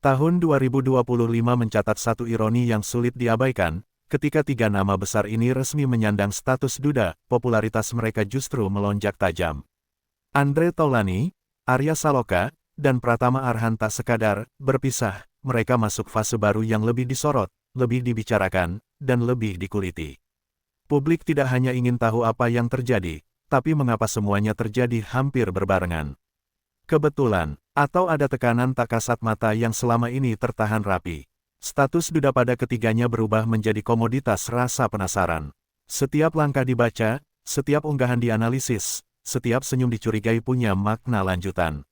Tahun 2025 mencatat satu ironi yang sulit diabaikan, ketika tiga nama besar ini resmi menyandang status duda, popularitas mereka justru melonjak tajam. Andre Taulany, Arya Saloka, dan Pratama Arhan tak sekadar berpisah, mereka masuk fase baru yang lebih disorot, lebih dibicarakan, dan lebih dikuliti. Publik tidak hanya ingin tahu apa yang terjadi, tapi mengapa semuanya terjadi hampir berbarengan. Kebetulan, atau ada tekanan tak kasat mata yang selama ini tertahan rapi. Status duda pada ketiganya berubah menjadi komoditas rasa penasaran. Setiap langkah dibaca, setiap unggahan dianalisis, setiap senyum dicurigai punya makna lanjutan.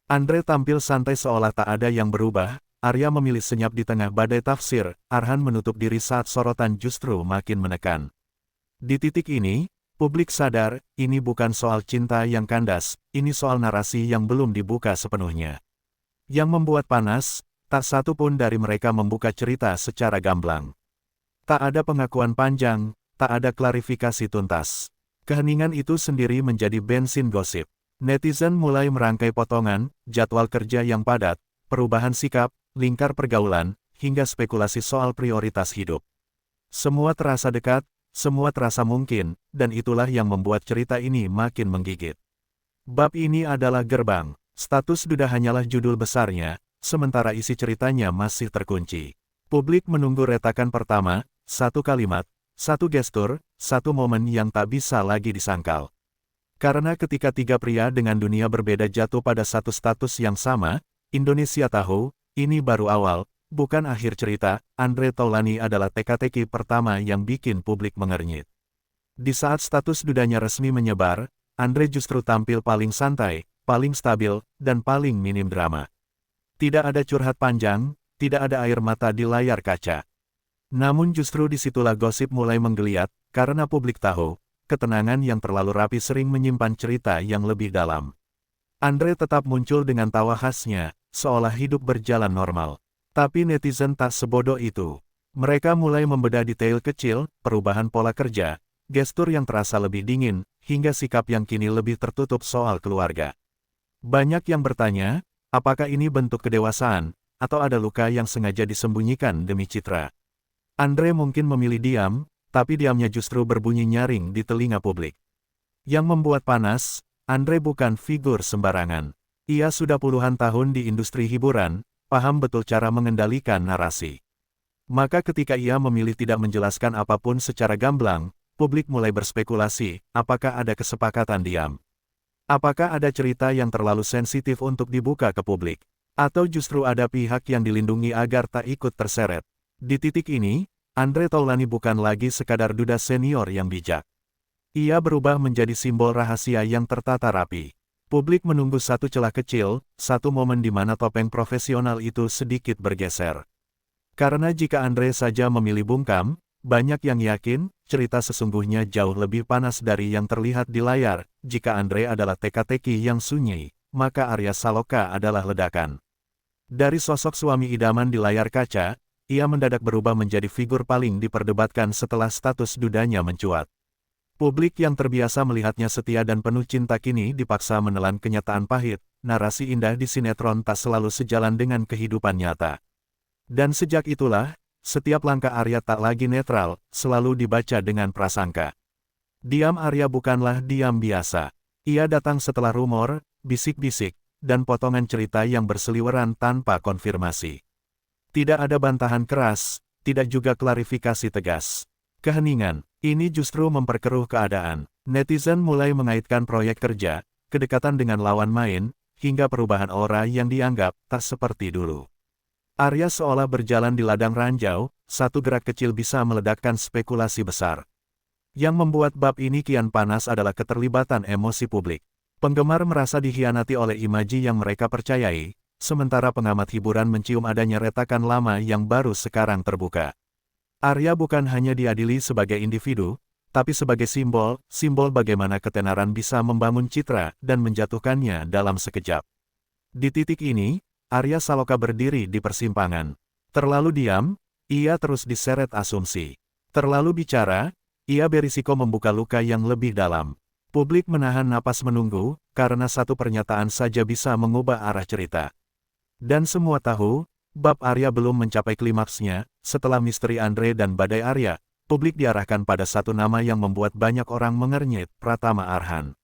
Andre tampil santai seolah tak ada yang berubah, Arya memilih senyap di tengah badai tafsir, Arhan menutup diri saat sorotan justru makin menekan. Di titik ini, publik sadar, ini bukan soal cinta yang kandas, ini soal narasi yang belum dibuka sepenuhnya. Yang membuat panas, tak satu pun dari mereka membuka cerita secara gamblang. Tak ada pengakuan panjang, tak ada klarifikasi tuntas. Keheningan itu sendiri menjadi bensin gosip. Netizen mulai merangkai potongan, jadwal kerja yang padat, perubahan sikap, lingkar pergaulan, hingga spekulasi soal prioritas hidup. Semua terasa dekat, semua terasa mungkin, dan itulah yang membuat cerita ini makin menggigit. Bab ini adalah gerbang, status duda hanyalah judul besarnya, sementara isi ceritanya masih terkunci. Publik menunggu retakan pertama, satu kalimat, satu gestur, satu momen yang tak bisa lagi disangkal. Karena ketika tiga pria dengan dunia berbeda jatuh pada satu status yang sama, Indonesia tahu, ini baru awal, bukan akhir cerita. Andre Taulany adalah teka-teki pertama yang bikin publik mengernyit. Di saat status dudanya resmi menyebar, Andre justru tampil paling santai, paling stabil, dan paling minim drama. Tidak ada curhat panjang, tidak ada air mata di layar kaca. Namun justru disitulah gosip mulai menggeliat, karena publik tahu, ketenangan yang terlalu rapi sering menyimpan cerita yang lebih dalam. Andre tetap muncul dengan tawa khasnya, seolah hidup berjalan normal. Tapi netizen tak sebodoh itu. Mereka mulai membedah detail kecil, perubahan pola kerja, gestur yang terasa lebih dingin, hingga sikap yang kini lebih tertutup soal keluarga. Banyak yang bertanya, apakah ini bentuk kedewasaan, atau ada luka yang sengaja disembunyikan demi citra? Andre mungkin memilih diam, tapi diamnya justru berbunyi nyaring di telinga publik. Yang membuat panas, Andre bukan figur sembarangan. Ia sudah puluhan tahun di industri hiburan, paham betul cara mengendalikan narasi. Maka ketika ia memilih tidak menjelaskan apapun secara gamblang, publik mulai berspekulasi, apakah ada kesepakatan diam? Apakah ada cerita yang terlalu sensitif untuk dibuka ke publik? Atau justru ada pihak yang dilindungi agar tak ikut terseret? Di titik ini, Andre Taulany bukan lagi sekadar duda senior yang bijak. Ia berubah menjadi simbol rahasia yang tertata rapi. Publik menunggu satu celah kecil, satu momen di mana topeng profesional itu sedikit bergeser. Karena jika Andre saja memilih bungkam, banyak yang yakin, cerita sesungguhnya jauh lebih panas dari yang terlihat di layar. Jika Andre adalah teka-teki yang sunyi, maka Arya Saloka adalah ledakan. Dari sosok suami idaman di layar kaca, ia mendadak berubah menjadi figur paling diperdebatkan setelah status dudanya mencuat. Publik yang terbiasa melihatnya setia dan penuh cinta kini dipaksa menelan kenyataan pahit, narasi indah di sinetron tak selalu sejalan dengan kehidupan nyata. Dan sejak itulah, setiap langkah Arya tak lagi netral, selalu dibaca dengan prasangka. Diam Arya bukanlah diam biasa. Ia datang setelah rumor, bisik-bisik, dan potongan cerita yang berseliweran tanpa konfirmasi. Tidak ada bantahan keras, tidak juga klarifikasi tegas. Keheningan, ini justru memperkeruh keadaan. Netizen mulai mengaitkan proyek kerja, kedekatan dengan lawan main, hingga perubahan aura yang dianggap tak seperti dulu. Arya seolah berjalan di ladang ranjau, satu gerak kecil bisa meledakkan spekulasi besar. Yang membuat bab ini kian panas adalah keterlibatan emosi publik. Penggemar merasa dikhianati oleh imaji yang mereka percayai, sementara pengamat hiburan mencium adanya retakan lama yang baru sekarang terbuka. Arya bukan hanya diadili sebagai individu, tapi sebagai simbol bagaimana ketenaran bisa membangun citra dan menjatuhkannya dalam sekejap. Di titik ini, Arya Saloka berdiri di persimpangan. Terlalu diam, ia terus diseret asumsi. Terlalu bicara, ia berisiko membuka luka yang lebih dalam. Publik menahan napas menunggu, karena satu pernyataan saja bisa mengubah arah cerita. Dan semua tahu, bab Arya belum mencapai klimaksnya. Setelah misteri Andre dan badai Arya, publik diarahkan pada satu nama yang membuat banyak orang mengernyit, Pratama Arhan.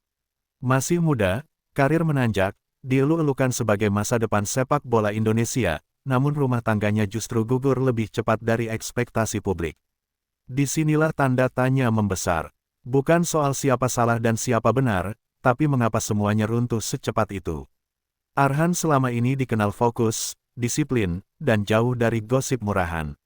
Masih muda, karir menanjak, dielu-elukan sebagai masa depan sepak bola Indonesia, namun rumah tangganya justru gugur lebih cepat dari ekspektasi publik. Disinilah tanda tanya membesar. Bukan soal siapa salah dan siapa benar, tapi mengapa semuanya runtuh secepat itu. Arhan selama ini dikenal fokus, disiplin, dan jauh dari gosip murahan.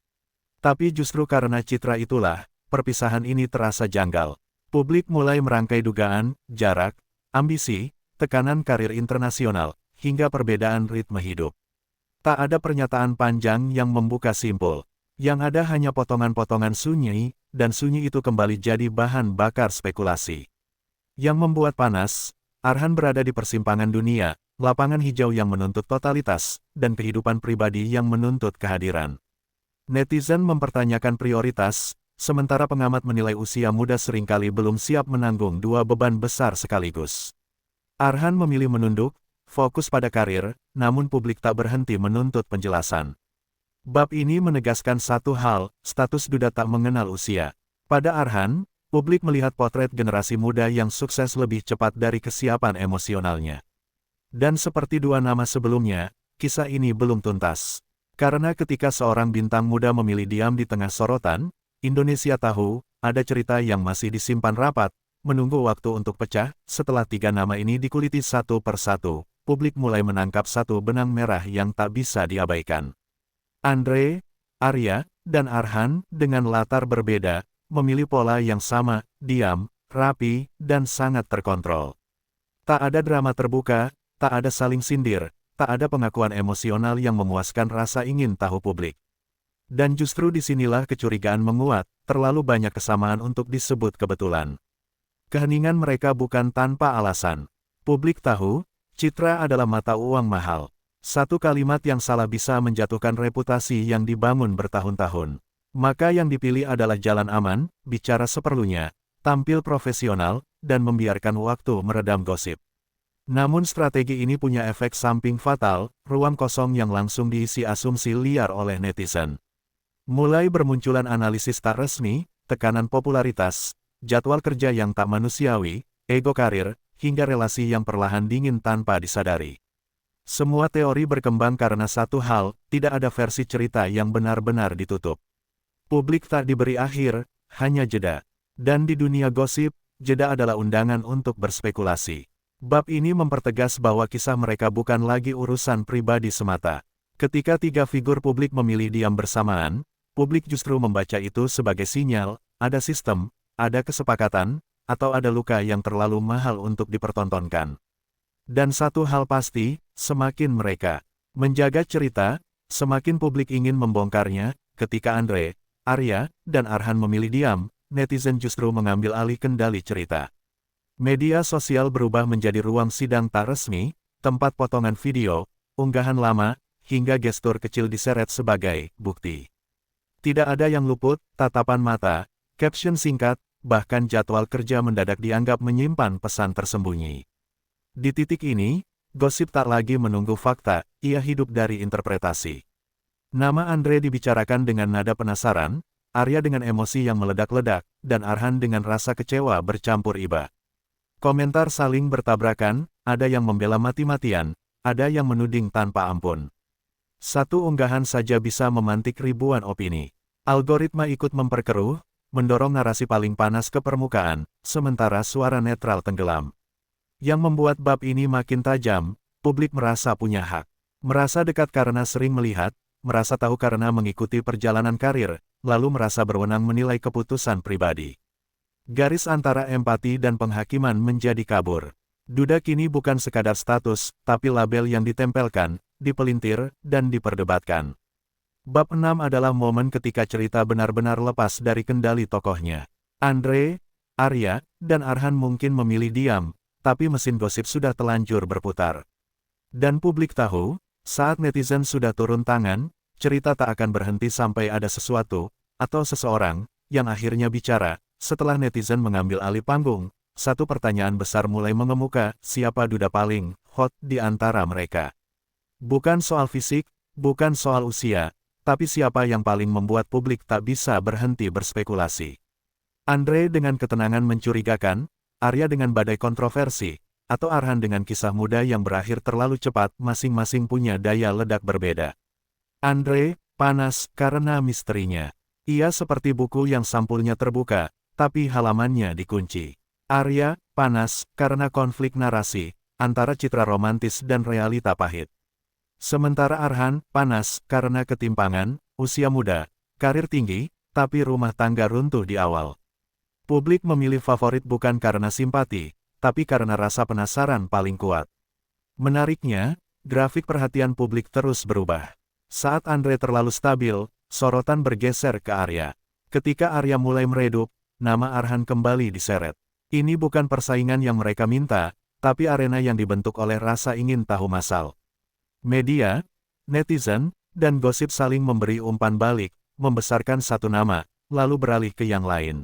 Tapi justru karena citra itulah, perpisahan ini terasa janggal. Publik mulai merangkai dugaan, jarak, ambisi, tekanan karir internasional, hingga perbedaan ritme hidup. Tak ada pernyataan panjang yang membuka simpul. Yang ada hanya potongan-potongan sunyi, dan sunyi itu kembali jadi bahan bakar spekulasi. Yang membuat panas, Arhan berada di persimpangan dunia, lapangan hijau yang menuntut totalitas, dan kehidupan pribadi yang menuntut kehadiran. Netizen mempertanyakan prioritas, sementara pengamat menilai usia muda seringkali belum siap menanggung dua beban besar sekaligus. Arhan memilih menunduk, fokus pada karir, namun publik tak berhenti menuntut penjelasan. Bab ini menegaskan satu hal, status duda tak mengenal usia. Pada Arhan, publik melihat potret generasi muda yang sukses lebih cepat dari kesiapan emosionalnya. Dan seperti dua nama sebelumnya, kisah ini belum tuntas. Karena ketika seorang bintang muda memilih diam di tengah sorotan, Indonesia tahu, ada cerita yang masih disimpan rapat, menunggu waktu untuk pecah. Setelah tiga nama ini dikuliti satu persatu, publik mulai menangkap satu benang merah yang tak bisa diabaikan. Andre, Arya, dan Arhan, dengan latar berbeda, memilih pola yang sama, diam, rapi, dan sangat terkontrol. Tak ada drama terbuka, tak ada saling sindir, tak ada pengakuan emosional yang memuaskan rasa ingin tahu publik. Dan justru disinilah kecurigaan menguat, terlalu banyak kesamaan untuk disebut kebetulan. Keheningan mereka bukan tanpa alasan. Publik tahu, citra adalah mata uang mahal. Satu kalimat yang salah bisa menjatuhkan reputasi yang dibangun bertahun-tahun. Maka yang dipilih adalah jalan aman, bicara seperlunya, tampil profesional, dan membiarkan waktu meredam gosip. Namun strategi ini punya efek samping fatal, ruang kosong yang langsung diisi asumsi liar oleh netizen. Mulai bermunculan analisis tak resmi, tekanan popularitas, jadwal kerja yang tak manusiawi, ego karir, hingga relasi yang perlahan dingin tanpa disadari. Semua teori berkembang karena satu hal, tidak ada versi cerita yang benar-benar ditutup. Publik tak diberi akhir, hanya jeda. Dan di dunia gosip, jeda adalah undangan untuk berspekulasi. Bab ini mempertegas bahwa kisah mereka bukan lagi urusan pribadi semata. Ketika tiga figur publik memilih diam bersamaan, publik justru membaca itu sebagai sinyal, ada sistem, ada kesepakatan, atau ada luka yang terlalu mahal untuk dipertontonkan. Dan satu hal pasti, semakin mereka menjaga cerita, semakin publik ingin membongkarnya. Ketika Andre, Arya, dan Arhan memilih diam, netizen justru mengambil alih kendali cerita. Media sosial berubah menjadi ruang sidang tak resmi, tempat potongan video, unggahan lama, hingga gestur kecil diseret sebagai bukti. Tidak ada yang luput, tatapan mata, caption singkat, bahkan jadwal kerja mendadak dianggap menyimpan pesan tersembunyi. Di titik ini, gosip tak lagi menunggu fakta, ia hidup dari interpretasi. Nama Andre dibicarakan dengan nada penasaran, Arya dengan emosi yang meledak-ledak, dan Arhan dengan rasa kecewa bercampur iba. Komentar saling bertabrakan, ada yang membela mati-matian, ada yang menuding tanpa ampun. Satu unggahan saja bisa memantik ribuan opini. Algoritma ikut memperkeruh, mendorong narasi paling panas ke permukaan, sementara suara netral tenggelam. Yang membuat bab ini makin tajam, publik merasa punya hak. Merasa dekat karena sering melihat, merasa tahu karena mengikuti perjalanan karir, lalu merasa berwenang menilai keputusan pribadi. Garis antara empati dan penghakiman menjadi kabur. Duda kini bukan sekadar status, tapi label yang ditempelkan, dipelintir, dan diperdebatkan. Bab 6 adalah momen ketika cerita benar-benar lepas dari kendali tokohnya. Andre, Arya, dan Arhan mungkin memilih diam, tapi mesin gosip sudah telanjur berputar. Dan publik tahu, saat netizen sudah turun tangan, cerita tak akan berhenti sampai ada sesuatu, atau seseorang, yang akhirnya bicara. Setelah netizen mengambil alih panggung, satu pertanyaan besar mulai mengemuka, siapa duda paling hot di antara mereka? Bukan soal fisik, Bukan soal usia, tapi siapa yang paling membuat publik tak bisa berhenti berspekulasi. Andre dengan ketenangan mencurigakan, Arya dengan badai kontroversi, atau Arhan dengan kisah muda yang berakhir terlalu cepat, masing-masing punya daya ledak berbeda. Andre, panas karena misterinya. Ia seperti buku yang sampulnya terbuka, tapi halamannya dikunci. Arya, panas karena konflik narasi, antara citra romantis dan realita pahit. Sementara Arhan, panas karena ketimpangan, usia muda, karir tinggi, tapi rumah tangga runtuh di awal. Publik memilih favorit bukan karena simpati, tapi karena rasa penasaran paling kuat. Menariknya, grafik perhatian publik terus berubah. Saat Andre terlalu stabil, sorotan bergeser ke Arya. Ketika Arya mulai meredup, nama Arhan kembali diseret. Ini bukan persaingan yang mereka minta, tapi arena yang dibentuk oleh rasa ingin tahu massal. Media, netizen, dan gosip saling memberi umpan balik, membesarkan satu nama, lalu beralih ke yang lain.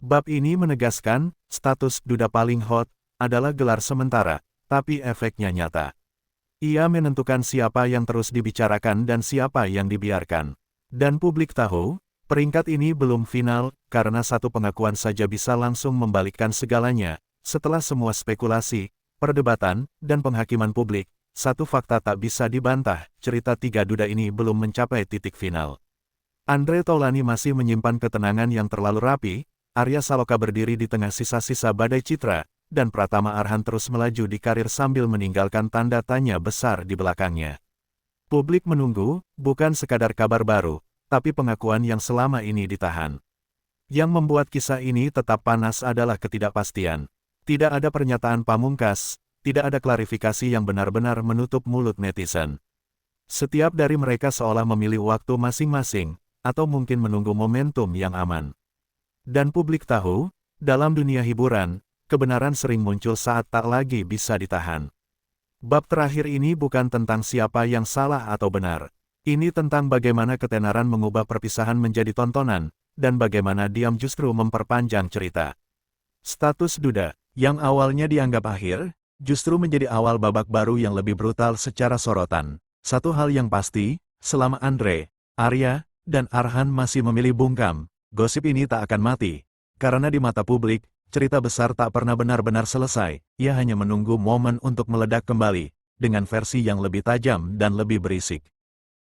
Bab ini menegaskan, status duda paling hot adalah gelar sementara, tapi efeknya nyata. Ia menentukan siapa yang terus dibicarakan dan siapa yang dibiarkan. Dan publik tahu, peringkat ini belum final, karena satu pengakuan saja bisa langsung membalikkan segalanya. Setelah semua spekulasi, perdebatan, dan penghakiman publik, satu fakta tak bisa dibantah, cerita tiga duda ini belum mencapai titik final. Andre Taulany masih menyimpan ketenangan yang terlalu rapi, Arya Saloka berdiri di tengah sisa-sisa badai citra, dan Pratama Arhan terus melaju di karir sambil meninggalkan tanda tanya besar di belakangnya. Publik menunggu, bukan sekadar kabar baru, tapi pengakuan yang selama ini ditahan. Yang membuat kisah ini tetap panas adalah ketidakpastian. Tidak ada pernyataan pamungkas, tidak ada klarifikasi yang benar-benar menutup mulut netizen. Setiap dari mereka seolah memilih waktu masing-masing, atau mungkin menunggu momentum yang aman. Dan publik tahu, dalam dunia hiburan, kebenaran sering muncul saat tak lagi bisa ditahan. Bab terakhir ini bukan tentang siapa yang salah atau benar. Ini tentang bagaimana ketenaran mengubah perpisahan menjadi tontonan, dan bagaimana diam justru memperpanjang cerita. Status duda, yang awalnya dianggap akhir, justru menjadi awal babak baru yang lebih brutal secara sorotan. Satu hal yang pasti, selama Andre, Arya, dan Arhan masih memilih bungkam, gosip ini tak akan mati. Karena di mata publik, cerita besar tak pernah benar-benar selesai, ia hanya menunggu momen untuk meledak kembali, dengan versi yang lebih tajam dan lebih berisik.